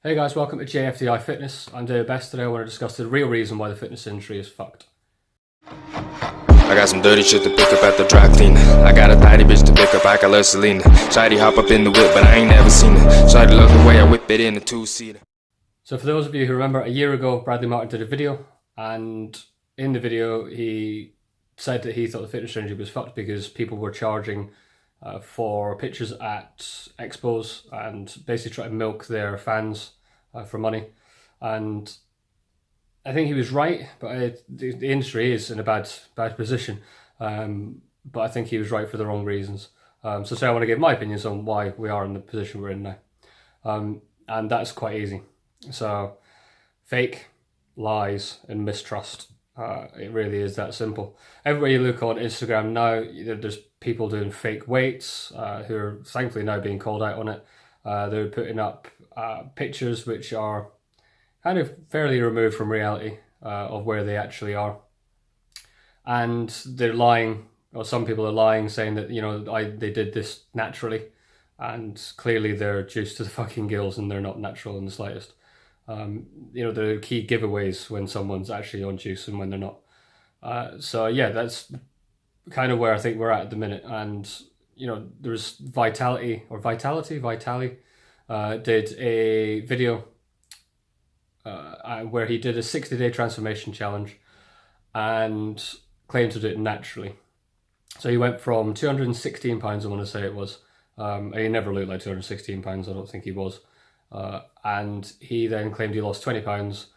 Hey guys, welcome to JFDI Fitness. I'm David Best. Today I want to discuss the real reason why the fitness industry is fucked. I got some dirty shit to pick up at the dry cleaner. I got a tidy bitch to pick up, I got love Selena. Shawty hop up in the whip, but I ain't never seen her. Shawty love the way I whip it in a two-seater. So for those of you who remember, a year ago Bradley Martin did a video, and in the video he said that he thought the fitness industry was fucked because people were charging for pictures at expos and basically trying to milk their fans for money. And I think he was right, but the industry is in a bad position. But I think he was right for the wrong reasons. So today I want to give my opinions on why we are in the position we're in now. And that's quite easy. So fake, lies, and mistrust. It really is that simple. Everywhere you look on Instagram now, there's people doing fake weights who are thankfully now being called out on it. They're putting up pictures which are kind of fairly removed from reality of where they actually are. And they're lying, or some people are lying, saying that, they did this naturally. And clearly they're juiced to the fucking gills and they're not natural in the slightest. There are key giveaways when someone's actually on juice and when they're not. So yeah, that's kind of where I think we're at the minute. And, there's Vitality did a video where he did a 60-day transformation challenge and claimed to do it naturally. So he went from 216 pounds, I want to say it was. He never looked like 216 pounds, I don't think he was. And he then claimed he lost 20 pounds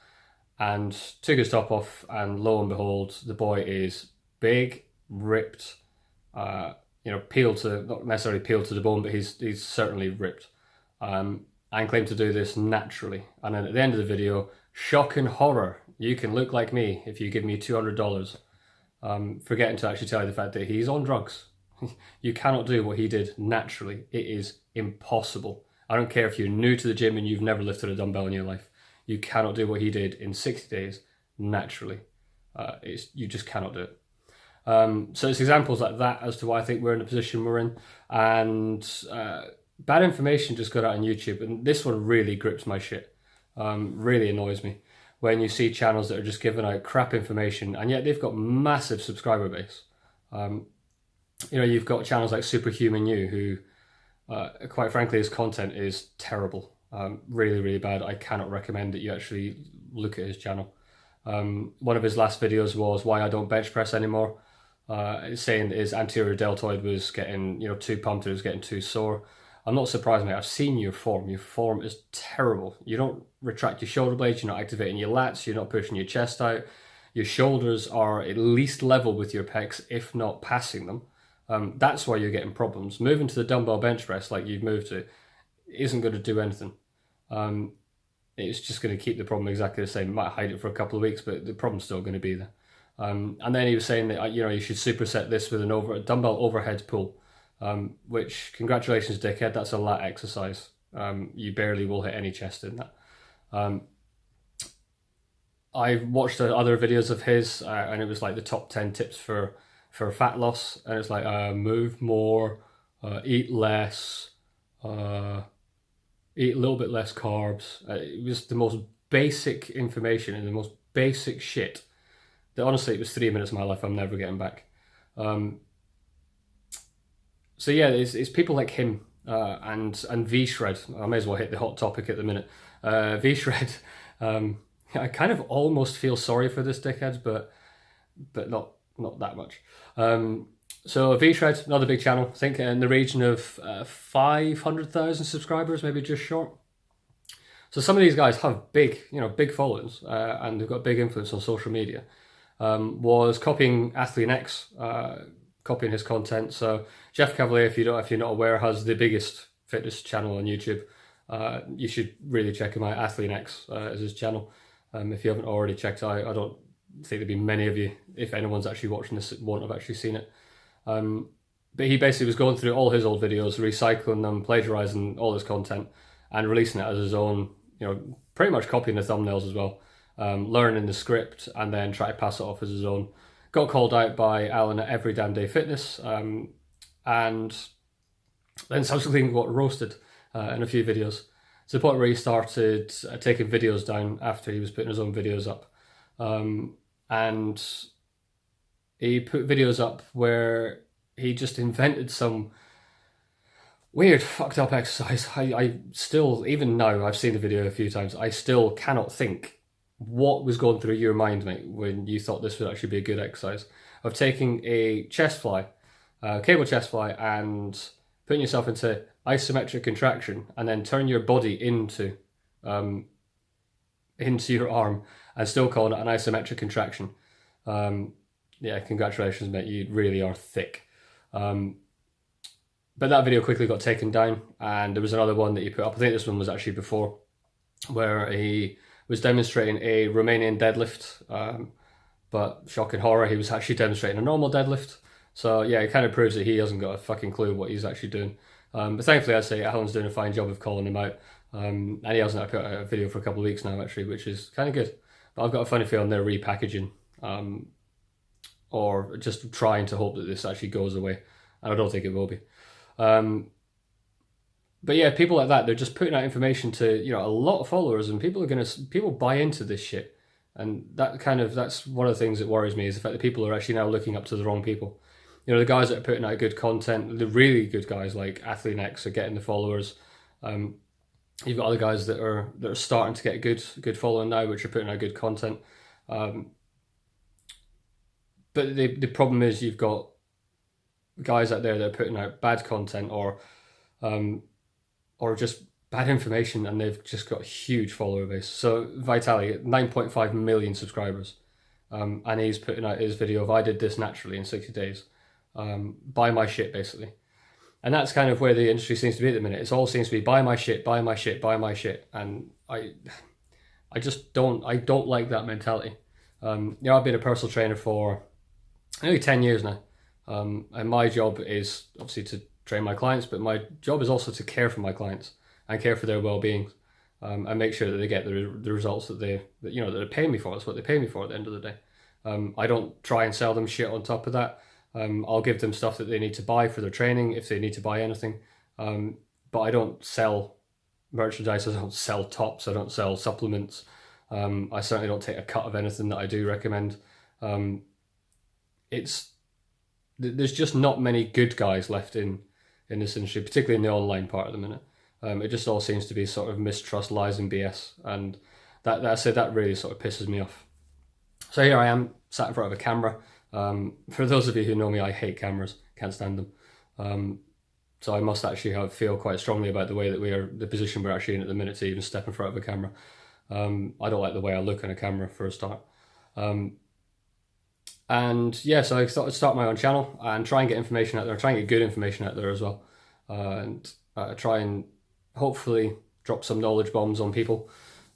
and took his top off, and lo and behold, the boy is big, ripped, peeled to, not necessarily peeled to the bone, but he's certainly ripped. And claimed to do this naturally. And then at the end of the video, shock and horror, you can look like me if you give me $200. Forgetting to actually tell you the fact that he's on drugs. You cannot do what he did naturally. It is impossible. I don't care if you're new to the gym and you've never lifted a dumbbell in your life. You cannot do what he did in 60 days naturally. You just cannot do it. So it's examples like that as to why I think we're in the position we're in. And bad information just got out on YouTube, and this one really grips my shit. Really annoys me when you see channels that are just giving out crap information, and yet they've got massive subscriber base. You've got channels like Superhuman You, who, quite frankly, his content is terrible. Really, really bad. I cannot recommend that you actually look at his channel. One of his last videos was why I don't bench press anymore. Saying that his anterior deltoid was getting, too pumped, it was getting too sore. I'm not surprised, mate. I've seen your form. Your form is terrible. You don't retract your shoulder blades, you're not activating your lats, you're not pushing your chest out. Your shoulders are at least level with your pecs, if not passing them. That's why you're getting problems. Moving to the dumbbell bench press like you've moved to isn't going to do anything. It's just going to keep the problem exactly the same. It might hide it for a couple of weeks, but the problem's still going to be there. And then he was saying that, you should superset this with a dumbbell overhead pull. Which, congratulations, dickhead, that's a lat exercise. You barely will hit any chest in that. I watched other videos of his, and it was like the top 10 tips for fat loss, and it's like move more, eat less, eat a little bit less carbs. It was the most basic information and the most basic shit that, honestly, it was 3 minutes of my life I'm never getting back. So yeah, it's people like him and V-Shred. I may as well hit the hot topic at the minute. V-Shred. I kind of almost feel sorry for this dickhead, but not that much. So V-Shred, another big channel. I think in the region of 500,000 subscribers, maybe just short. So some of these guys have big followings, and they've got big influence on social media. Was copying Athlean X, copying his content. So Jeff Cavalier, if you're not aware, has the biggest fitness channel on YouTube. You should really check him out. Athlean X is his channel. If you haven't already checked it out, I don't think there'd be many of you, if anyone's actually watching this, won't have actually seen it. But he basically was going through all his old videos, recycling them, plagiarizing all his content, and releasing it as his own. Pretty much copying the thumbnails as well. Learning the script and then try to pass it off as his own. Got called out by Alan at Every Damn Day Fitness, and then subsequently got roasted in a few videos. to the point where he started taking videos down after he was putting his own videos up. And he put videos up where he just invented some weird, fucked up exercise. I still, even now, I've seen the video a few times, I still cannot think what was going through your mind, mate, when you thought this would actually be a good exercise. Of taking a chest fly, cable chest fly, and putting yourself into isometric contraction, and then turn your body into your arm, and still calling it an isometric contraction. Yeah, congratulations, mate. You really are thick. But that video quickly got taken down, and there was another one that he put up. I think this one was actually before, where he was demonstrating a Romanian deadlift. But shocking horror, he was actually demonstrating a normal deadlift. So yeah, it kind of proves that he hasn't got a fucking clue what he's actually doing. But thankfully, I'd say Alan's doing a fine job of calling him out. And he hasn't put out a video for a couple of weeks now, actually, which is kind of good. But I've got a funny feeling they're repackaging, or just trying to hope that this actually goes away. And I don't think it will be. But yeah, people like that, they're just putting out information to, you know, a lot of followers, and people buy into this shit. And that's one of the things that worries me, is the fact that people are actually now looking up to the wrong people. You know, the guys that are putting out good content, the really good guys like AthleanX are getting the followers. You've got other guys that are starting to get good following now, which are putting out good content. But the problem is you've got guys out there that are putting out bad content or just bad information, and they've just got a huge follower base. So Vitaly, 9.5 million subscribers, and he's putting out his video of "I did this naturally in 60 days." Buy my shit, basically. And that's kind of where the industry seems to be at the minute. It all seems to be buy my shit, buy my shit, buy my shit. And I just don't like that mentality. You know, I've been a personal trainer for nearly 10 years now. And my job is obviously to train my clients, but my job is also to care for my clients and care for their well-being, and make sure that they get the results that they're paying me for. That's what they pay me for at the end of the day. I don't try and sell them shit on top of that. I'll give them stuff that they need to buy for their training if they need to buy anything. But I don't sell merchandise. I don't sell tops. I don't sell supplements. I certainly don't take a cut of anything that I do recommend. There's just not many good guys left in this industry, particularly in the online part at the minute. It just all seems to be sort of mistrust, lies, and BS, and that really sort of pisses me off. So here I am, sat in front of a camera. For those of you who know me, I hate cameras, can't stand them. So I must actually feel quite strongly about the way that the position we're actually in at the minute to even step in front of a camera. I don't like the way I look on a camera for a start. And yeah, so I thought I'd start my own channel and try and get information out there, try and get good information out there as well. And try and hopefully drop some knowledge bombs on people,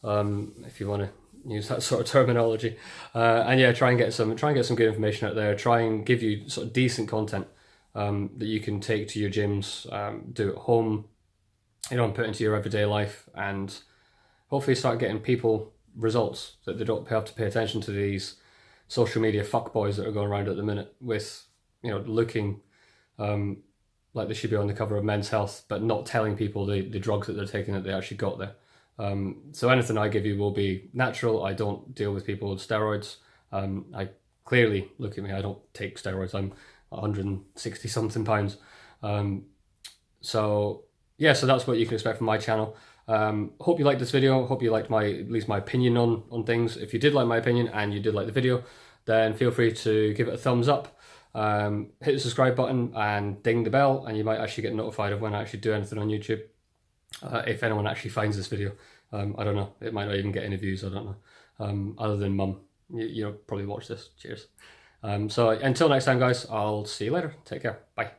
if you want to use that sort of terminology. And yeah, try and get some good information out there, try and give you sort of decent content that you can take to your gyms, do at home, you know, and put into your everyday life, and hopefully start getting people results that they don't have to pay attention to these social media fuckboys that are going around at the minute with, you know, looking like they should be on the cover of Men's Health, but not telling people the drugs that they're taking that they actually got there. So anything I give you will be natural. I don't deal with people with steroids. I clearly, look at me, I don't take steroids. I'm 160 something pounds. So yeah, so that's what you can expect from my channel. Hope you liked this video. Hope you liked at least my opinion on things. If you did like my opinion and you did like the video, then feel free to give it a thumbs up. Hit the subscribe button and ding the bell, and you might actually get notified of when I actually do anything on YouTube. If anyone actually finds this video, I don't know. It might not even get any views. I don't know. Other than Mum, you'll probably watch this. Cheers. So until next time, guys. I'll see you later. Take care. Bye.